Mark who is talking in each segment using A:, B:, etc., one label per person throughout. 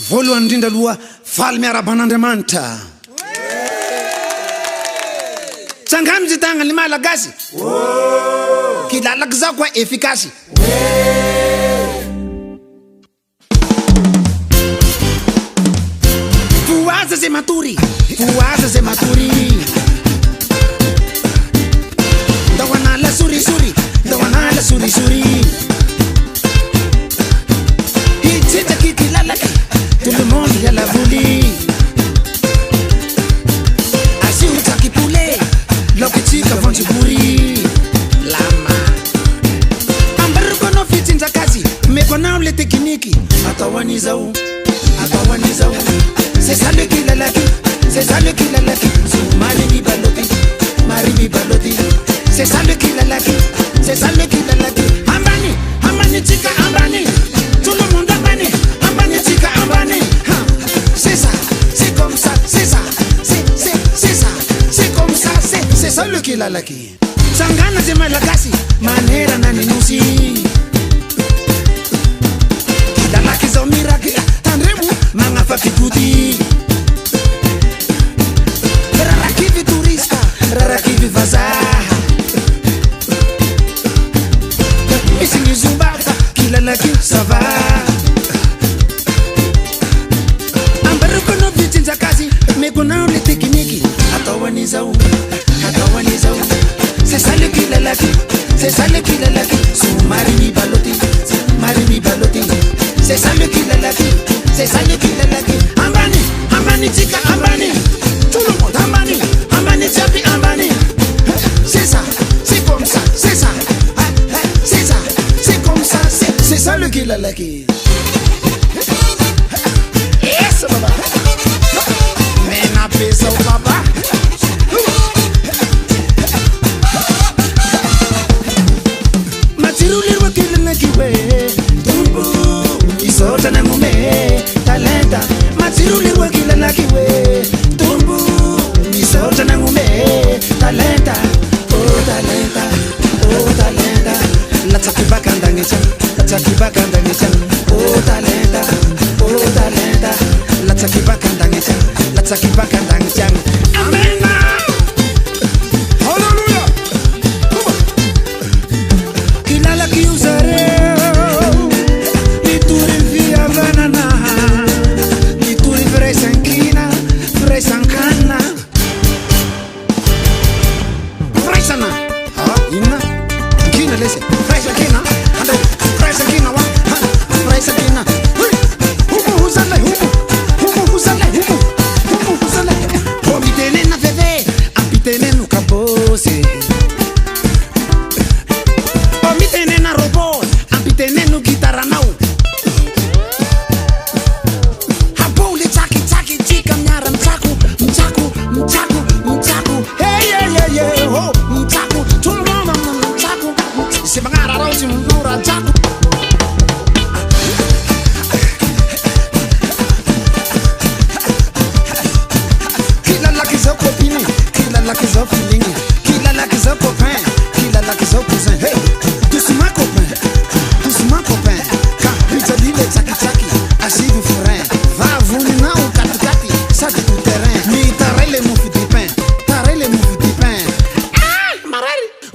A: voalohany indrindra aloha faly miaraban'Andriamanitra tsangano zay tagnany malagasy kilalaky zao koa effikasy voaza zay matory dawanala sorisori hitsitaky kilalaky tout le monde y a la volie asiotsaky poulet lokitsika vonjibori lama ambarikoanao fitsinjakazy mekonao le tekniky atao an'izao c'est ça le kilalaky mari mi baloti c'est ça le kilalaky ambani tika ambani tout le monde ambani tika ambani c'est ça c'est comme ça c'est ça c'est comme ça c'est ça le kilalaky sangana zay malagasy manera nani nusi kilalaky zao miraky tandremo magnafafigudy rarakivy tourista rarakivy vazaha misy ny zombafa kilalaky sava ambarikoanao vitsinjakazy mekonao le tekniky atao an'izao c'est ça le kilalaky somary mi baloti c'est ça le kilalaky ambani tika ambani tout le monde ambani tsapi ambani c'est ça c'est comme ça c'est ça le kilalaky yes baba mena pesa o papa matirulirwa kilalaky we tumbu isota na mume talenta matirulirwa kilalaky we tumbu isota na mume talenta oh talenta latsakibakandangisa oh talenta latsakibakandangisa amen hallelujah kilalaky usare lituri via banana lituri fresankina fresankana fresana inna kina lese fresankina ande fresankina wa fresankina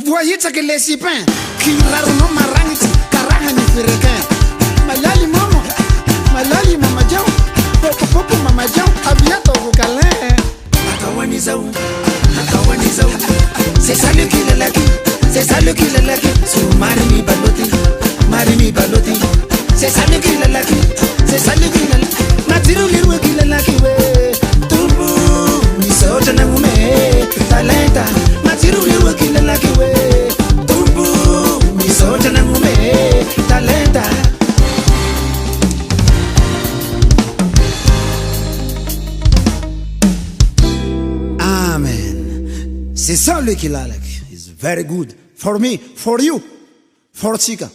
A: Voyez les sipins qui l'arno marangiti karahani frequent malali mama jao popo mama jao abiato vocalin akawanizao c'est ça le kilalaky so mari mi baloti c'est ça le kilalaky matirulirwa kilalaky we tumbu misota na mume talenta matirulirwa kilalaky we talenta amen c'est ça le kilalaky is very good for me for you for Chika